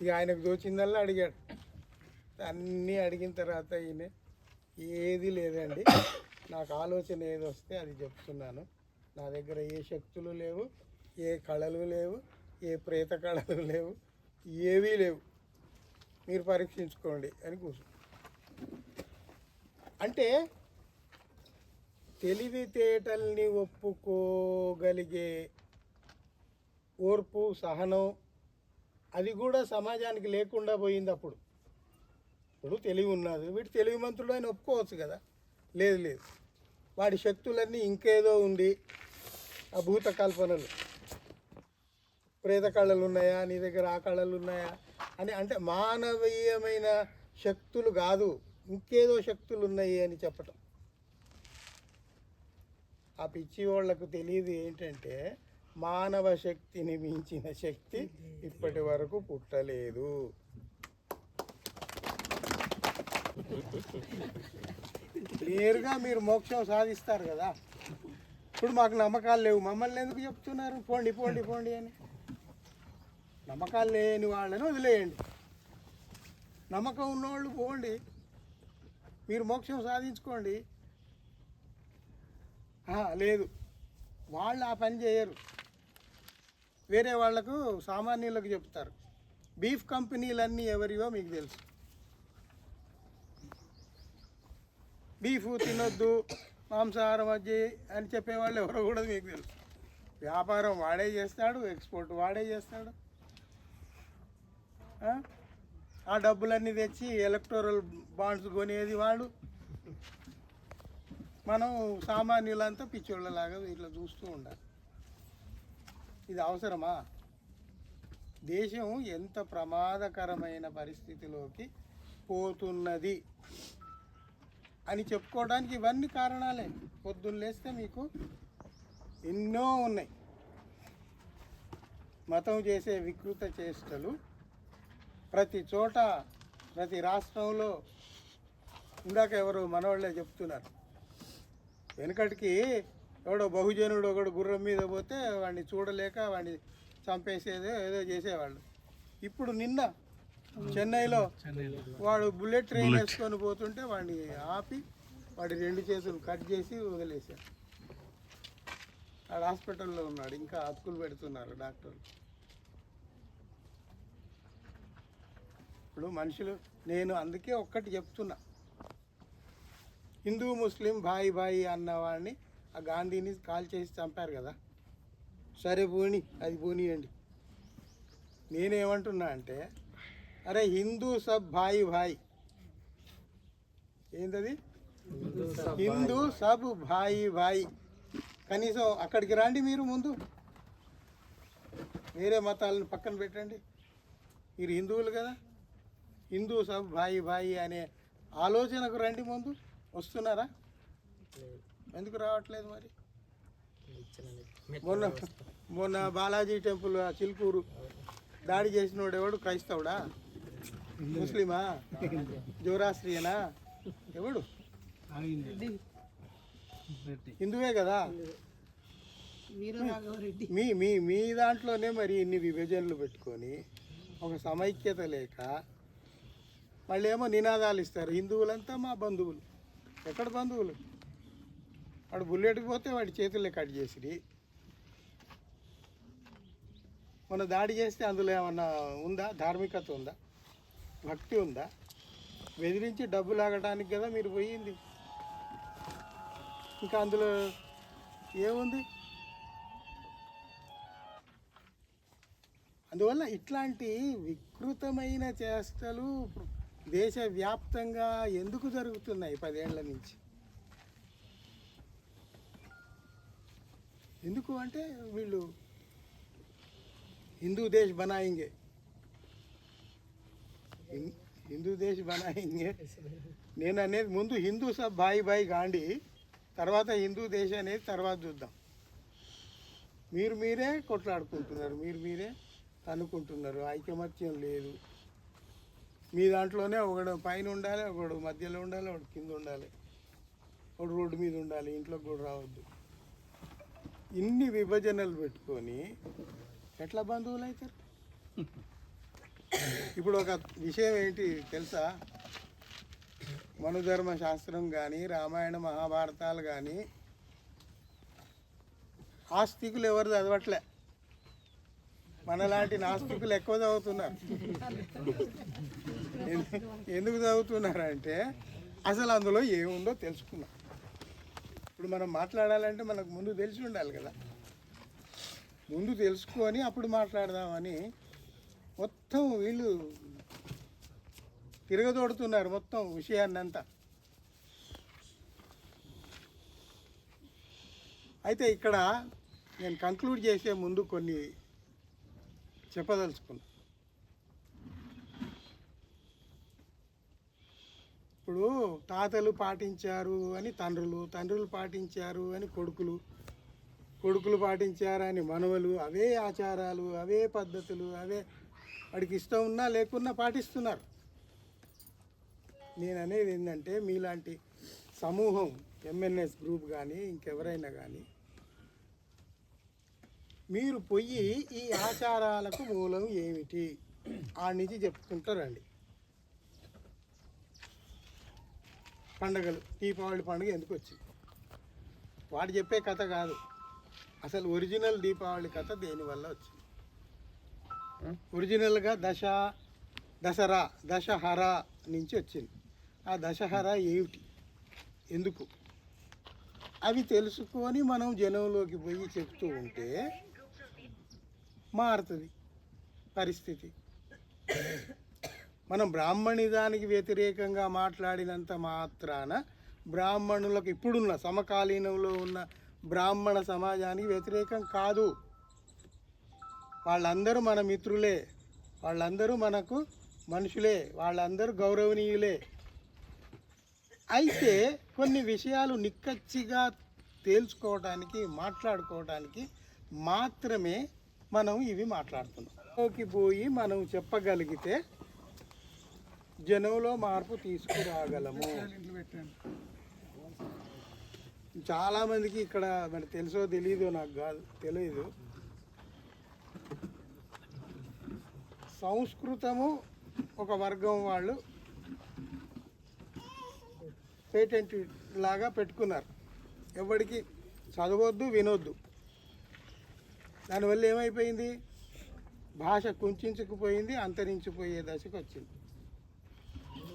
ఇక ఆయనకు దోచిందల్లా అడిగాడు. అన్నీ అడిగిన తర్వాత ఈయన ఏది లేదండి, నాకు ఆలోచన ఏది వస్తే అది చెప్తున్నాను, నా దగ్గర ఏ శక్తులు లేవు, ఏ కళలు లేవు, ఏ ప్రేత కళలు లేవు, ఏవీ లేవు, మీరు పరీక్షించుకోండి అని కూర్చో. అంటే తెలివితేటల్ని ఒప్పుకోగలిగే ఓర్పు, సహనం అది కూడా సమాజానికి లేకుండా పోయింది. ఇప్పుడు తెలివి ఉన్నది, వీడు తెలివిమంతుడు అని ఒప్పుకోవచ్చు కదా. లేదు, వాడి శక్తులన్నీ ఇంకేదో ఉంది, ఆ భూత కల్పనలు, ప్రేత కళలు ఉన్నాయా నీ దగ్గర, ఆ కళలు ఉన్నాయా అని, అంటే మానవీయమైన శక్తులు కాదు, ఇంకేదో శక్తులు ఉన్నాయి అని చెప్పటం. ఆ పిచ్చి వాళ్ళకు తెలియదు ఏంటంటే మానవ శక్తిని మించిన శక్తి ఇప్పటి వరకు పుట్టలేదు. క్లియర్గా మీరు మోక్షం సాధిస్తారు కదా. ఇప్పుడు మాకు నమ్మకాలు లేవు, మమ్మల్ని ఎందుకు చెప్తున్నారు పోండి పోండి పోండి అని? నమ్మకాలు లేని వాళ్ళని వదిలేయండి, నమ్మకం ఉన్నవాళ్ళు పోండి, మీరు మోక్షం సాధించుకోండి. లేదు, వాళ్ళు ఆ పని చేయరు, వేరే వాళ్లకు సామాన్యులకు చెప్తారు. బీఫ్ కంపెనీలన్నీ ఎవరివో మీకు తెలుసు, బీఫ్ తినొద్దు, మాంసాహారం వద్దు అని చెప్పేవాళ్ళు ఎవరో కూడా మీకు తెలుసు. వ్యాపారం వాడే చేస్తాడు, ఎక్స్పోర్ట్ వాడే చేస్తాడు, ఆ డబ్బులన్నీ తెచ్చి ఎలక్టోరల్ బాండ్స్ కొనేది వాడు. మనం సామాన్యులంతా పిచ్చోళ్ళలాగా ఇట్లా చూస్తూ ఉండాలి. ఇది అవసరమా? దేశం ఎంత ప్రమాదకరమైన పరిస్థితిలోకి పోతున్నది అని చెప్పుకోవడానికి ఇవన్నీ కారణాలే. పొద్దున్న లేస్తే మీకు ఎన్నో ఉన్నాయి. మతం చేసే వికృత చేష్టలు ప్రతి చోట, ప్రతి రాష్ట్రంలో. ఇందాక ఎవరు మనవాళ్ళే చెప్తున్నారు, వెనకటికి ఎవడో బహుజనుడు ఒకడు గుర్రం మీద పోతే వాడిని చూడలేక వాడిని చంపేసేదో ఏదో చేసేవాళ్ళు. ఇప్పుడు నిన్న చెన్నైలో వాడు బుల్లెట్ ట్రైన్ వేసుకొని పోతుంటే వాడిని ఆపి వాడి 2 చేతులు కట్ చేసి వదిలేశారు. వాడు హాస్పిటల్లో ఉన్నాడు, ఇంకా అతుకులు పెడుతున్నారు డాక్టర్లు. ఇప్పుడు మనుషులు, నేను అందుకే ఒక్కటి చెప్తున్నా, హిందూ ముస్లిం భాయి భాయి అన్నవాడిని ఆ గాంధీని కాల్ చేసి చంపారు కదా, సరే పోని, అది పోనీయండి. నేనేమంటున్నా అంటే, అరే హిందూ సబ్ భాయి భాయి, ఏంటది? హిందూ సబ్ భాయి భాయి. కనీసం అక్కడికి రండి మీరు ముందు, వేరే మతాలను పక్కన పెట్టండి, మీరు హిందువులు కదా, హిందూ సబ్ భాయి భాయి అనే ఆలోచనకు రండి ముందు. వస్తున్నారా? ఎందుకు రావట్లేదు మరి? మొన్న బాలాజీ టెంపుల్ చిలుకూరు దాడి చేసినోడు ఎవడు? క్రైస్తవుడా, ముస్లిమా, జోరాస్ట్రియనా, ఎవడు? హిందువే కదా. మీ మీ మీ దాంట్లోనే మరి ఇన్ని విభజనలు పెట్టుకొని ఒక సమైక్యత లేక మళ్ళీ ఏమో నినాదాలు ఇస్తారు. హిందువులంతా మా బంధువులు. ఎక్కడ బంధువులు? వాడు బుల్లెట్కి పోతే వాడి చేతుల్లో కట్ చేసిరి. మన దాడి చేస్తే అందులో ఏమన్నా ఉందా? ధార్మికత ఉందా? భక్తి ఉందా? బెదిరించి డబ్బు లాగడానికి కదా మీరు పోయింది. ఇంకా అందులో ఏముంది? అందువల్ల ఇట్లాంటి వికృతమైన చేష్టలు దేశవ్యాప్తంగా ఎందుకు జరుగుతున్నాయి 10 ఏళ్ల నుంచి? ఎందుకు అంటే వీళ్ళు హిందూ దేశ్ బనాయింగే, హిందూ దేశ్ బనాయింగే. నేను అనేది ముందు హిందూ సబ్ భాయి భాయి గాంధీ, తర్వాత హిందూ దేశ్ అనేది తర్వాత చూద్దాం. మీరే కొట్లాడుకుంటున్నారు, మీరే అనుకుంటున్నారు. ఐకమత్యం లేదు. మీ దాంట్లోనే ఒకడు పైన ఉండాలి, ఒకడు మధ్యలో ఉండాలి, ఒకడు కింద ఉండాలి, ఒకడు రోడ్డు మీద ఉండాలి, ఇంట్లోకి కూడా రావద్దు. ఇన్ని విభజనలు పెట్టుకొని ఎట్లా బంధువులు అవుతారు? ఇప్పుడు ఒక విషయం ఏంటి తెలుసా? మనుధర్మ శాస్త్రం కానీ, రామాయణ మహాభారతాలు కానీ ఆస్తికులు ఎవరు చదవట్లే. మనలాంటి నాస్తికులు ఎక్కువ చదువుతున్నారు. ఎందుకు చదువుతున్నారంటే అసలు అందులో ఏముందో తెలుసుకున్నాం. ఇప్పుడు మనం మాట్లాడాలంటే మనకు ముందు తెలిసి ఉండాలి కదా. ముందు తెలుసుకొని అప్పుడు మాట్లాడదామని మొత్తం వీళ్ళు తిరగదోడుతున్నారు మొత్తం విషయాన్నంతా. అయితే ఇక్కడ నేను కంక్లూడ్ చేసే ముందు కొన్ని చెప్పదలుచుకున్నా. ఇప్పుడు తాతలు పాటించారు అని తండ్రులు, తండ్రులు పాటించారు అని కొడుకులు, కొడుకులు పాటించారని మనవలు, అవే ఆచారాలు, అవే పద్ధతులు, అవే వాడికి ఇష్టం ఉన్నా లేకున్నా పాటిస్తున్నారు. నేను అనేది ఏంటంటే మీలాంటి సమూహం, ఎంఎన్ఎస్ గ్రూప్ కానీ ఇంకెవరైనా కానీ మీరు పోయి ఈ ఆచారాలకు మూలం ఏమిటి ఆ నుంచి చెప్పుకుంటారండి. పండగలు, దీపావళి పండుగ ఎందుకు వచ్చింది? వాడు చెప్పే కథ కాదు, అసలు ఒరిజినల్ దీపావళి కథ దేనివల్ల వచ్చింది? ఒరిజినల్గా దశహరా నుంచి వచ్చింది. ఆ దశహరా ఏమిటి, ఎందుకు, అవి తెలుసుకొని మనం జనంలోకి పోయి చెప్తూ ఉంటే మారుతుంది పరిస్థితి. మనం బ్రాహ్మణిజానికి వ్యతిరేకంగా మాట్లాడినంత మాత్రాన బ్రాహ్మణులకు ఇప్పుడున్న సమకాలీనంలో ఉన్న బ్రాహ్మణ సమాజానికి వ్యతిరేకం కాదు. వాళ్ళందరూ మన మిత్రులే, వాళ్ళందరూ మనకు మనుషులే, వాళ్ళందరూ గౌరవనీయులే. అయితే కొన్ని విషయాలు నిక్కచ్చిగా తేల్చుకోవడానికి, మాట్లాడుకోవడానికి మాత్రమే మనం ఇవి మాట్లాడుతున్నాం. లోకి పోయి మనం చెప్పగలిగితే జనంలో మార్పు తీసుకురాగలము. చాలామందికి ఇక్కడ మరి తెలుసో తెలీదో నాకు కాదు, తెలియదు. సంస్కృతము ఒక వర్గం వాళ్ళు పేటెంట్ లాగా పెట్టుకున్నారు. ఎవరికి చదవద్దు, వినొద్దు. దానివల్ల ఏమైపోయింది? భాష కుంచుకుపోయింది, అంతరించిపోయే దశకు వచ్చింది.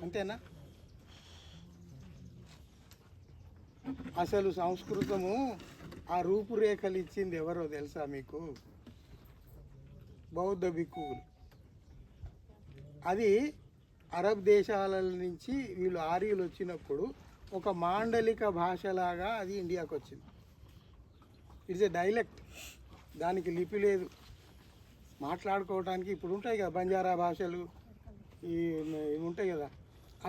అంతేనా? అసలు సంస్కృతము ఆ రూపురేఖలు ఇచ్చింది ఎవరో తెలుసా మీకు? బౌద్ధ భిక్కువులు. అది అరబ్ దేశాల నుంచి వీళ్ళు ఆర్యులు వచ్చినప్పుడు ఒక మాండలిక భాషలాగా అది ఇండియాకు వచ్చింది. ఇట్స్ ఏ డైలెక్ట్, దానికి లిపి లేదు. మాట్లాడుకోవడానికి ఇప్పుడు ఉంటాయి కదా బంజారా భాషలు, ఇవి ఉంటాయి కదా,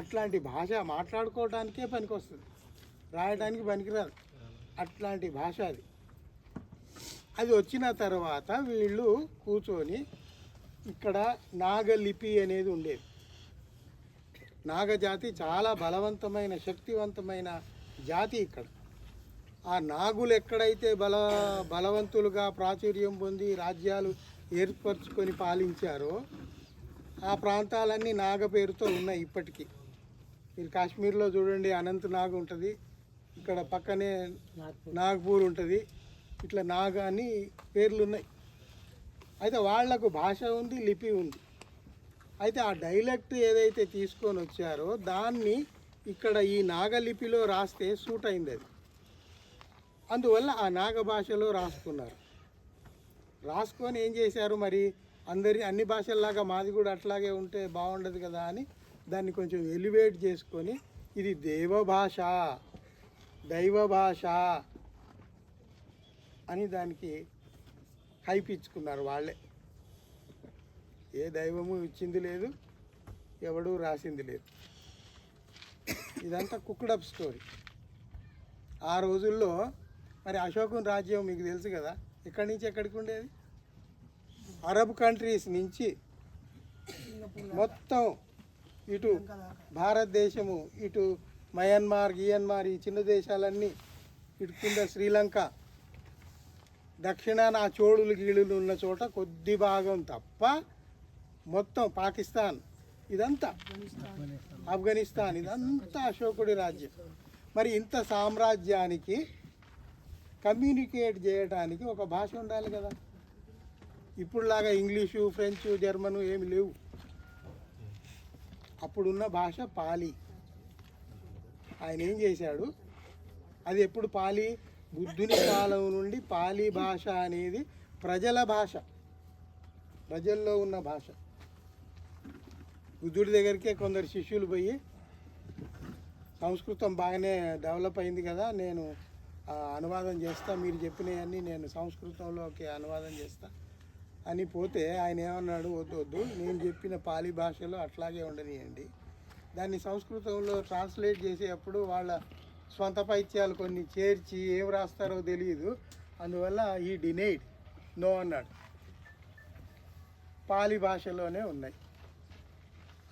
అట్లాంటి భాష మాట్లాడుకోవడానికే పనికి వస్తుంది, రాయడానికి పనికిరాదు. అట్లాంటి భాష అది. అది వచ్చిన తర్వాత వీళ్ళు కూర్చొని ఇక్కడ నాగలిపి అనేది ఉండేది. నాగజాతి చాలా బలవంతమైన, శక్తివంతమైన జాతి ఇక్కడ. ఆ నాగులు ఎక్కడైతే బలవంతులుగా ప్రాచుర్యం పొంది రాజ్యాలు ఏర్పరచుకొని పాలించారో ఆ ప్రాంతాలన్నీ నాగ పేరుతో ఉన్నాయి ఇప్పటికీ. మీరు కాశ్మీర్లో చూడండి, అనంతనాగ్ ఉంటుంది, ఇక్కడ పక్కనే నాగ్పూర్ ఉంటుంది, ఇట్లా నాగ అని పేర్లు ఉన్నాయి. అయితే వాళ్లకు భాష ఉంది, లిపి ఉంది. అయితే ఆ డైలెక్ట్ ఏదైతే తీసుకొని వచ్చారో దాన్ని ఇక్కడ ఈ నాగలిపిలో రాస్తే సూట్ అయింది అది. అందువల్ల ఆ నాగ భాషలో రాసుకున్నారు. రాసుకొని ఏం చేశారు, మరి అన్ని భాషల్లాగా మాది కూడా అట్లాగే ఉంటే బాగుండదు కదా అని దాన్ని కొంచెం ఎలివేట్ చేసుకొని ఇది దేవభాష, దైవ భాష అని దానికి హైప్ ఇచ్చుకున్నారు వాళ్ళే. ఏ దైవము ఇచ్చింది లేదు, ఎవడూ రాసింది లేదు. ఇదంతా కుక్డప్ స్టోరీ. ఆ రోజుల్లో మరి అశోకుని రాజ్యం మీకు తెలుసు కదా, ఎక్కడి నుంచి ఎక్కడికి ఉండేది, అరబ్ కంట్రీస్ నుంచి మొత్తం ఇటు భారతదేశము, ఇటు మయన్మార్ ఈ చిన్న దేశాలన్నీ, ఇటు కింద శ్రీలంక, దక్షిణాన ఆ చోళులు గీళులు ఉన్న చోట కొద్ది భాగం తప్ప మొత్తం పాకిస్తాన్, ఇదంతా ఆఫ్ఘనిస్తాన్, ఇదంతా అశోకుడి రాజ్యం. మరి ఇంత సామ్రాజ్యానికి కమ్యూనికేట్ చేయడానికి ఒక భాష ఉండాలి కదా. ఇప్పుడులాగా ఇంగ్లీషు, ఫ్రెంచు, జర్మను ఏమి లేవు. అప్పుడున్న భాష పాలి. ఆయన ఏం చేశాడు, అది ఎప్పుడు పాలి, బుద్ధుని కాలం నుండి పాలి భాష అనేది ప్రజల భాష, ప్రజల్లో ఉన్న భాష. బుద్ధుడి దగ్గరికే కొందరు శిష్యులు పోయి సంస్కృతం బాగానే డెవలప్ అయింది కదా, నేను అనువాదం చేస్తా, మీరు చెప్పినవన్నీ నేను సంస్కృతంలోకి అనువాదం చేస్తా అని పోతే ఆయన ఏమన్నాడు, వద్దు, నేను చెప్పిన పాలి భాషలో అట్లాగే ఉండనియండి, దాన్ని సంస్కృతంలో ట్రాన్స్లేట్ చేసేటప్పుడు వాళ్ళ స్వంత పైత్యాలు కొన్ని చేర్చి ఏం రాస్తారో తెలియదు, అందువల్ల ఈ డినైడ్, నో అన్నాడు. పాలి భాషలోనే ఉన్నాయి.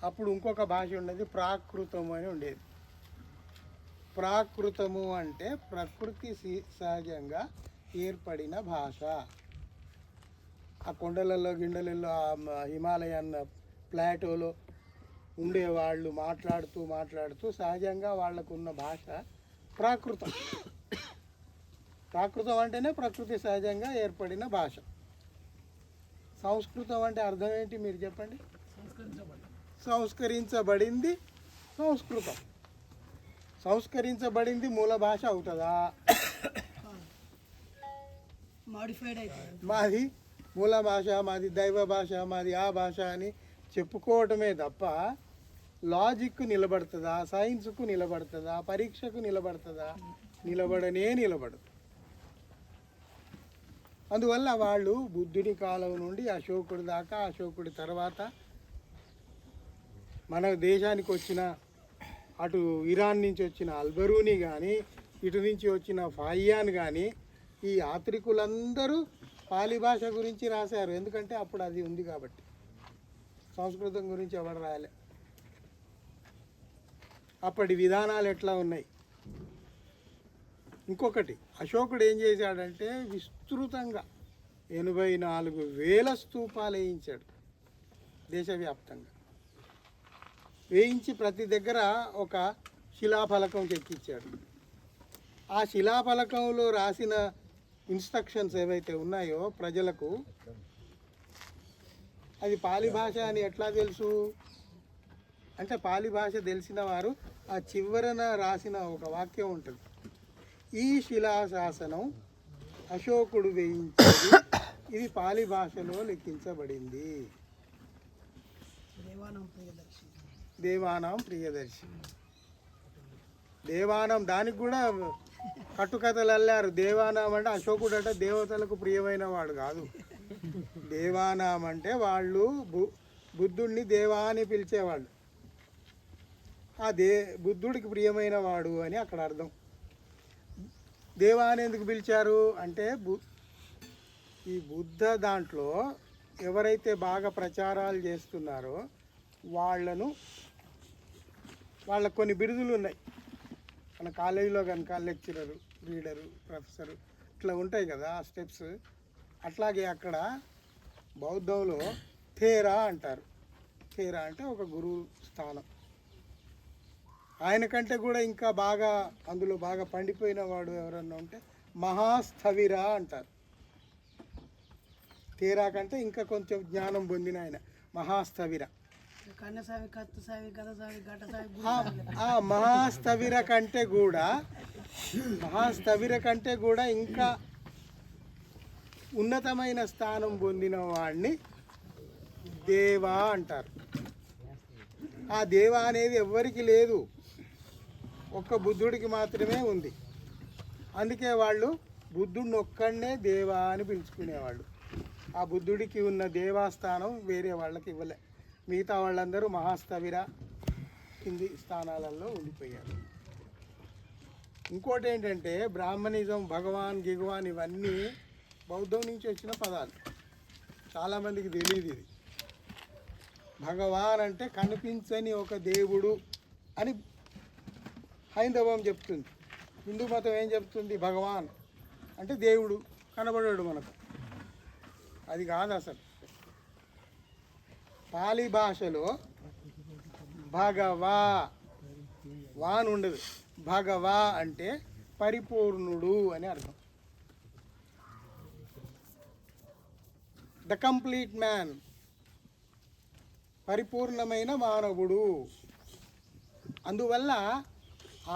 అప్పుడు ఇంకొక భాష ఉండేది, ప్రాకృతము అని ఉండేది. ప్రాకృతము అంటే ప్రకృతి సహజంగా ఏర్పడిన భాష. ఆ కొండలలో గిండలలో హిమాలయన్ ప్లాటోలో ఉండేవాళ్ళు మాట్లాడుతూ సహజంగా వాళ్ళకున్న భాష ప్రాకృతం. ప్రాకృతం అంటేనే ప్రకృతి సహజంగా ఏర్పడిన భాష. సంస్కృతం అంటే అర్థం ఏంటి మీరు చెప్పండి? సంస్కరించబడింది సంస్కృతం. సంస్కరించబడింది మూల భాష అవుతుందా? మాది మూల భాష, మాది దైవ భాష, మాది ఆ భాష అని చెప్పుకోవటమే తప్ప లాజిక్కు నిలబడుతుందా, సైన్స్కు నిలబడుతుందా, పరీక్షకు నిలబడుతుందా? నిలబడదు. అందువల్ల వాళ్ళు బుద్ధుని కాలం నుండి అశోకుడి దాకా, అశోకుడి తర్వాత మన దేశానికి వచ్చిన అటు ఇరాన్ నుంచి వచ్చిన అల్బరూని కానీ, ఇటు నుంచి వచ్చిన ఫాయియాన్ కానీ, ఈ యాత్రికులందరూ పాలి భాష గురించి రాశారు. ఎందుకంటే అప్పుడు అది ఉంది కాబట్టి. సంస్కృతం గురించి ఎవరు రాయలే. అప్పటి విధానాలు ఎట్లా ఉన్నాయి. ఇంకొకటి, అశోకుడు ఏం చేశాడంటే విస్తృతంగా 84,000 స్తూపాలు వేయించాడు దేశవ్యాప్తంగా. వేయించి ప్రతి దగ్గర ఒక శిలాఫలకం చెక్కించాడు. ఆ శిలాఫలకంలో రాసిన ఇన్స్ట్రక్షన్స్ ఏవైతే ఉన్నాయో ప్రజలకు, అది పాలి భాష అని ఎట్లా తెలుసు అంటే, పాలి భాష తెలిసిన వారు ఆ చివరన రాసిన ఒక వాక్యం ఉంటుంది, ఈ శిలాశాసనం అశోకుడు వేయించేది, ఇది పాలి భాషలో లిఖించబడింది. దేవానాం ప్రియదర్శి. దేవానం, దానికి కూడా కట్టుకథలు అల్లారు. దేవానాం అంటే అశోకుడు అంటే దేవతలకు ప్రియమైన వాడు కాదు. దేవానాం అంటే వాళ్ళు బుద్ధుడిని దేవా అని పిలిచేవాళ్ళు. ఆ బుద్ధుడికి ప్రియమైన వాడు అని అక్కడ అర్థం. దేవా అని ఎందుకు పిలిచారు అంటే, ఈ బుద్ధ దాంట్లో ఎవరైతే బాగా ప్రచారాలు చేస్తున్నారో వాళ్ళకు కొన్ని బిరుదులు ఉన్నాయి. మన కాలేజీలో కనుక లెక్చరరు, రీడరు, ప్రొఫెసరు ఇట్లా ఉంటాయి కదా ఆ స్టెప్స్. అట్లాగే అక్కడ బౌద్ధంలో థేరా అంటారు. థేరా అంటే ఒక గురువు స్థానం. ఆయన కంటే కూడా ఇంకా బాగా అందులో బాగా పండిపోయిన వాడు ఎవరన్నా ఉంటే మహాస్థవిర అంటారు. థేరా కంటే ఇంకా కొంచెం జ్ఞానం పొందిన ఆయన మహాస్థవిర. ఆ మహాస్థవిర కంటే కూడా ఇంకా ఉన్నతమైన స్థానం పొందిన వాడిని దేవా అంటారు. ఆ దేవా అనేది ఎవ్వరికి లేదు, ఒక్క బుద్ధుడికి మాత్రమే ఉంది. అందుకే వాళ్ళు బుద్ధుడిని ఒక్కడనే దేవా అని పిలుచుకునేవాళ్ళు. ఆ బుద్ధుడికి ఉన్న దేవాస్థానం వేరే వాళ్ళకి ఇవ్వలే. మిగతా వాళ్ళందరూ మహాస్థవిర కింది స్థానాలలో ఉండిపోయారు. ఇంకోటి ఏంటంటే బ్రాహ్మణిజం, భగవాన్, గిగవాన్ ఇవన్నీ బౌద్ధం నుంచి వచ్చిన పదాలు. చాలామందికి తెలియదు ఇది. భగవాన్ అంటే కనిపించని ఒక దేవుడు అని హైందవం చెప్తుంది. హిందూ మతం ఏం చెప్తుంది? భగవాన్ అంటే దేవుడు, కనబడాడు మనకు. అది కాదు అసలు. పాలి భాషలో భగవా వాన్ ఉండదు. భగవా అంటే పరిపూర్ణుడు అని అర్థం. ద కంప్లీట్ మ్యాన్, పరిపూర్ణమైన మానవుడు. అందువల్ల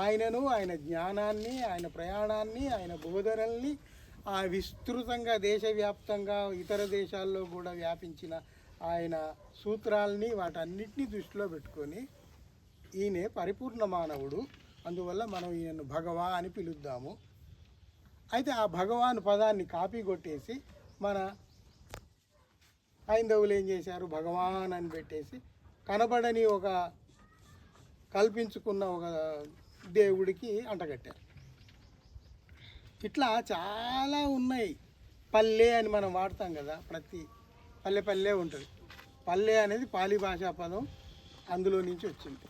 ఆయనను, ఆయన జ్ఞానాన్ని, ఆయన ప్రయాణాన్ని, ఆయన బోధనల్ని ఆ విస్తృతంగా దేశవ్యాప్తంగా ఇతర దేశాల్లో కూడా వ్యాపించిన ఆయన సూత్రాలని వాటన్నిటినీ దృష్టిలో పెట్టుకొని ఈయనే పరిపూర్ణ మానవుడు. అందువల్ల మనం ఈయనను భగవా అని పిలుద్దాము. అయితే ఆ భగవాన్ పదాన్ని కాపీ కొట్టేసి మన హైందవులు ఏం చేశారు? భగవాన్ అని పెట్టేసి కనబడని ఒక కల్పించుకున్న ఒక దేవుడికి అంటగట్టారు. ఇట్లా చాలా ఉన్నాయి. పల్లె అని మనం వాడతాం కదా, ప్రతి పల్లె ఉంటుంది. పల్లె అనేది పాలి భాషా పదం, అందులో నుంచి వచ్చింది.